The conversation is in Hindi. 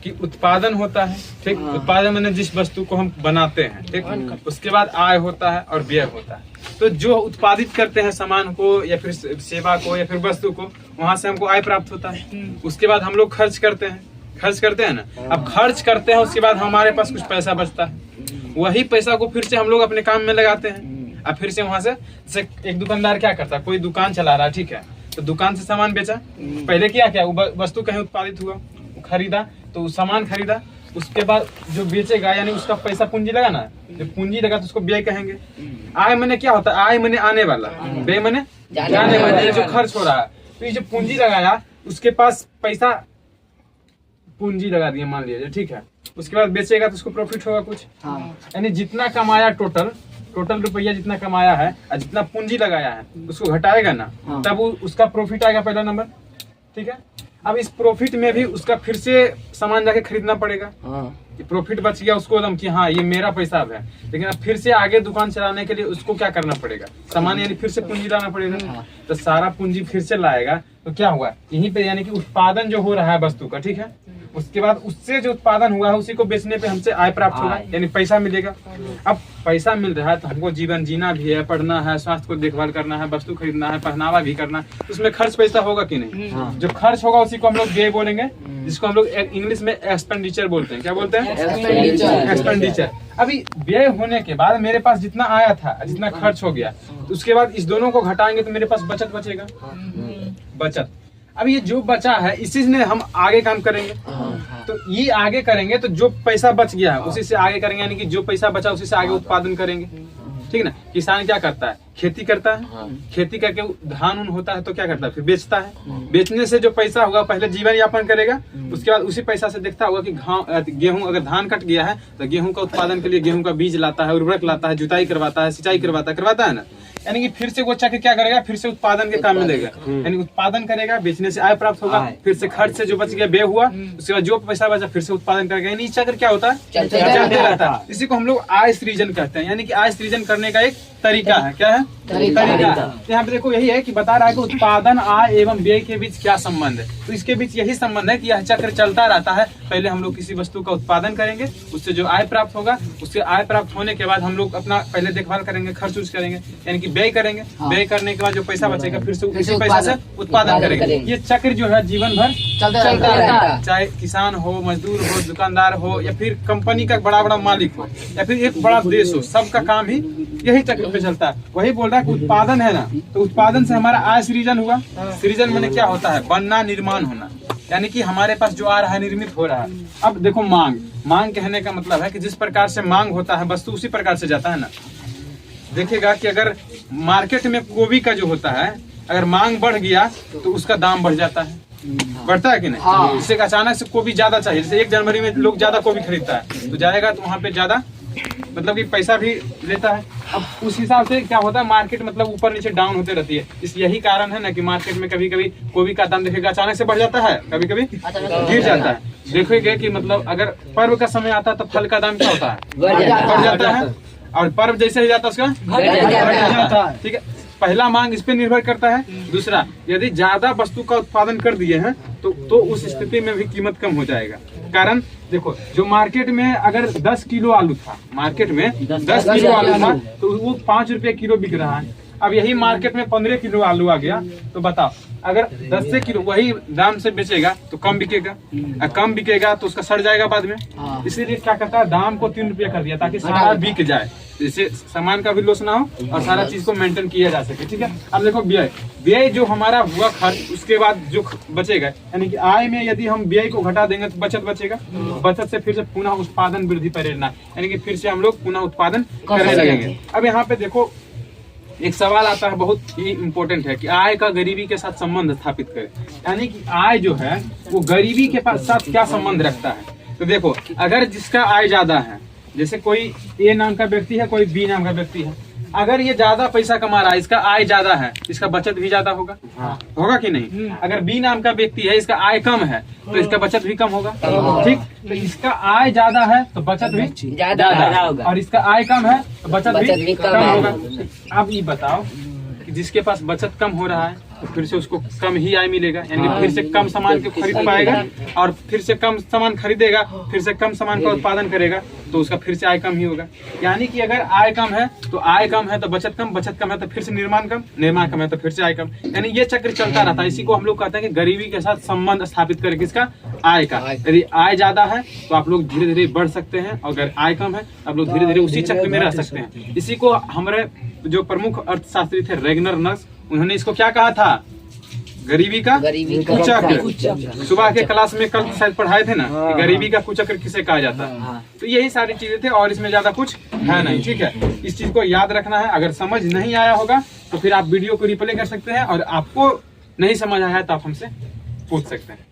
कि उत्पादन होता है, ठीक। उत्पादन मैंने जिस वस्तु को हम बनाते हैं, ठीक। उसके बाद आय होता है और व्यय होता है। तो जो उत्पादित करते हैं सामान को या फिर सेवा को या फिर वस्तु को, वहां से हमको आय प्राप्त होता है। उसके बाद हम लोग खर्च करते हैं ना। अब खर्च करते हैं, उसके बाद हमारे पास कुछ पैसा बचता है। वही पैसा को फिर से हम लोग अपने काम में लगाते हैं। अब फिर से वहां से जैसे एक दुकानदार क्या करता है, कोई दुकान चला रहा है, ठीक है, तो दुकान से सामान बेचा, पहले क्या वस्तु कहीं उत्पादित हुआ, खरीदा, तो सामान खरीदा, उसके बाद जो बेचेगा यानी उसका पैसा पूंजी लगा ना, जब पूंजी लगा तो उसको व्यय कहेंगे। आय मैंने क्या होता है, आय मैंने आने वाला, व्यय मैंने जाने वाला, जो खर्च हो रहा है। तो ये जो पूंजी लगाया, उसके पास पैसा पूंजी लगा दिया मान लीजिए, ठीक है, उसके बाद बेचेगा तो उसको प्रॉफिट होगा कुछ। यानी जितना कमाया टोटल रुपया जितना कमाया है और जितना पूंजी लगाया है उसको घटाएगा ना, तब उसका प्रॉफिट आएगा पहला नंबर, ठीक है। अब इस प्रॉफिट में भी उसका फिर से सामान जाके खरीदना पड़ेगा। प्रॉफिट बच गया उसको एकदम कि हाँ ये मेरा पैसा अब है, लेकिन अब फिर से आगे दुकान चलाने के लिए उसको क्या करना पड़ेगा, सामान यानी फिर से पूंजी लाना पड़ेगा। तो सारा पूंजी फिर से लाएगा तो क्या हुआ, यहीं पे यानी कि उत्पादन जो हो रहा है वस्तु का, ठीक है, उसके बाद उससे जो उत्पादन हुआ है उसी को बेचने पे हमसे आय प्राप्त होगा, यानी पैसा मिलेगा। अब पैसा मिल रहा है तो हमको जीवन जीना भी है, पढ़ना है, स्वास्थ्य को देखभाल करना है, वस्तु खरीदना है, पहनावा भी करना है, उसमें खर्च पैसा होगा कि नहीं। जो खर्च होगा उसी को हम लोग व्यय बोलेंगे, जिसको हम लोग इंग्लिश में एक्सपेंडिचर बोलते हैं। क्या बोलते हैं? एक्सपेंडिचर। अभी व्यय होने के बाद मेरे पास जितना आया था, जितना खर्च हो गया, तो उसके बाद इस दोनों को घटाएंगे तो मेरे पास बचत बचेगा, बचत। अब ये जो बचा है इसी से हम आगे काम करेंगे, तो ये आगे करेंगे तो जो पैसा बच गया है उसी से आगे करेंगे, यानी कि जो पैसा बचा उसी से आगे उत्पादन करेंगे, ठीक ना। किसान क्या करता है, खेती करता है, खेती करके धान उन होता है तो क्या करता है, फिर बेचता है। बेचने से जो पैसा होगा पहले जीवन यापन करेगा, उसके बाद उसी पैसा से देखता होगा कि गेहूं अगर धान कट गया है तो गेहूं का उत्पादन के लिए गेहूं का बीज लाता है, उर्वरक लाता है, जुताई करवाता है, सिंचाई करवाता है ना। यानी कि फिर से वो चाहे क्या करेगा, फिर से उत्पादन के काम में देगा, यानी उत्पादन करेगा, बेचने से आय प्राप्त होगा, फिर से खर्च से जो बच गया व्यय हुआ, उसके बाद जो पैसा बचा फिर से उत्पादन करेगा, यानी चक्र क्या होता है, चलते रहता है। इसी को हम लोग आय सृजन कहते हैं, यानी कि आय सृजन करने का एक तरीका है। क्या है? तरीका। यहाँ पे देखो यही है कि बता रहा है कि उत्पादन, आय एवं व्यय के बीच क्या संबंध है। तो इसके बीच यही संबंध है कि यह चक्र चलता रहता है। पहले हम लोग किसी वस्तु का उत्पादन करेंगे, उससे जो आय प्राप्त होगा, उससे आय प्राप्त होने के बाद हम लोग अपना पहले देखभाल करेंगे, खर्च उर्च करेंगे, यानी कि व्यय करेंगे। व्यय करने के बाद जो पैसा बचेगा फिर से उसी पैसा से उत्पादन करेंगे। ये चक्र जो है जीवन भर चलता रहता है। चाहे किसान हो, मजदूर हो, दुकानदार हो, या फिर कंपनी का बड़ा मालिक हो, या फिर एक बड़ा देश हो, सबका काम ही यही चक्र पे चलता है। वही बोल रहा है कि उत्पादन है ना, तो उत्पादन से हमारा आय सृजन हुआ। सृजन मैंने क्या होता है, बनना, निर्माण होना, यानी कि हमारे पास जो आ रहा है निर्मित हो रहा है। अब देखो मांग कहने का मतलब है कि जिस प्रकार से मांग होता है वस्तु उसी प्रकार से जाता है ना। देखिएगा कि अगर मार्केट में गोभी का जो होता है, अगर मांग बढ़ गया तो उसका दाम बढ़ जाता है, बढ़ता है कि नहीं। इससे अचानक से गोभी ज्यादा चाहिए, जैसे 1 जनवरी में लोग ज्यादा गोभी खरीदता है तो जाएगा तो वहाँ पे ज्यादा मतलब कि पैसा भी लेता है। अब उस हिसाब से क्या होता है, मार्केट मतलब ऊपर नीचे डाउन होते रहती है। इस यही कारण है ना कि मार्केट में कभी कभी गोभी का दाम देखेगा अचानक से बढ़ जाता है, कभी कभी गिर जाता है। देखोगे कि मतलब अगर पर्व का समय आता है तो फल का दाम क्या होता है, बढ़ जाता है, और पर्व जैसे ही जाता है उसका घट जाता है, ठीक है। पहला मांग इस पे निर्भर करता है। दूसरा, यदि ज्यादा वस्तु का उत्पादन कर दिए हैं तो उस स्थिति में भी कीमत कम हो जाएगा। कारण देखो, जो मार्केट में अगर 10 किलो आलू था, मार्केट में 10 किलो आलू था तो वो 5 रुपए किलो बिक रहा है। अब यही मार्केट में 15 किलो आलू आ गया तो बताओ, अगर 10 से किलो वही दाम से बेचेगा तो कम बिकेगा, कम बिकेगा तो उसका सड़ जाएगा बाद में। इसीलिए क्या करता है, दाम को 3 रुपया कर दिया ताकि सारा बिक जाए, जिससे सामान का भी लॉस ना हो और सारा चीज को मेंटेन किया जा सके, ठीक है। अब देखो व्यय जो हमारा हुआ खर्च, उसके बाद जो बचेगा, यानी कि आय में यदि हम व्यय को घटा देंगे तो बचत बचेगा। बचत से फिर से पुनः उत्पादन वृद्धि प्रेरणा, यानी कि फिर से हम लोग पुनः उत्पादन करने लगेंगे। अब यहाँ पे देखो एक सवाल आता है, बहुत ही इम्पोर्टेंट है कि आय का गरीबी के साथ संबंध स्थापित करें, यानी कि आय जो है वो गरीबी के साथ क्या संबंध रखता है। तो देखो, अगर जिसका आय ज्यादा है, जैसे कोई ए नाम का व्यक्ति है, कोई बी नाम का व्यक्ति है, अगर ये ज्यादा पैसा कमा रहा है, इसका आय ज्यादा है, इसका बचत भी ज्यादा होगा, होगा कि नहीं। अगर बी नाम का व्यक्ति है, इसका आय कम है तो इसका बचत भी कम होगा, ठीक। तो इसका आय ज्यादा है तो बचत भी ज्यादा होगा, और इसका आय कम है तो बचत भी कम होगा। अब ये बताओ कि जिसके पास बचत कम हो रहा है तो फिर से उसको कम ही आय मिलेगा, यानी कि फिर से कम सामान को खरीद पाएगा और फिर से कम सामान खरीदेगा, फिर से कम सामान का उत्पादन करेगा, तो उसका फिर से आय कम ही होगा। यानी कि अगर आय कम है तो आय कम है तो बचत कम, बचत कम है तो फिर से निर्माण कम, निर्माण कम है तो फिर से आय कम, यानी ये चक्र चलता रहता है। इसी को हम लोग कहते हैं कि गरीबी के साथ संबंध स्थापित करके किसका, आय का। यदि आय ज्यादा है तो आप लोग धीरे धीरे बढ़ सकते हैं, और अगर आय कम है तो आप लोग धीरे धीरे उसी चक्र में रह सकते हैं। इसी को हमारे जो प्रमुख अर्थशास्त्री थे रेगनर नक्स, उन्होंने इसको क्या कहा था, गरीबी का कुचक्र। सुबह के क्लास में कल शायद पढ़ाए थे ना कि गरीबी का कुचक्र किसे कहा जाता है। तो यही सारी चीजें थे और इसमें ज्यादा कुछ है नहीं, ठीक है। इस चीज को याद रखना है। अगर समझ नहीं आया होगा तो फिर आप वीडियो को रिप्ले कर सकते हैं, और आपको नहीं समझ आया है तो आप हमसे पूछ सकते हैं।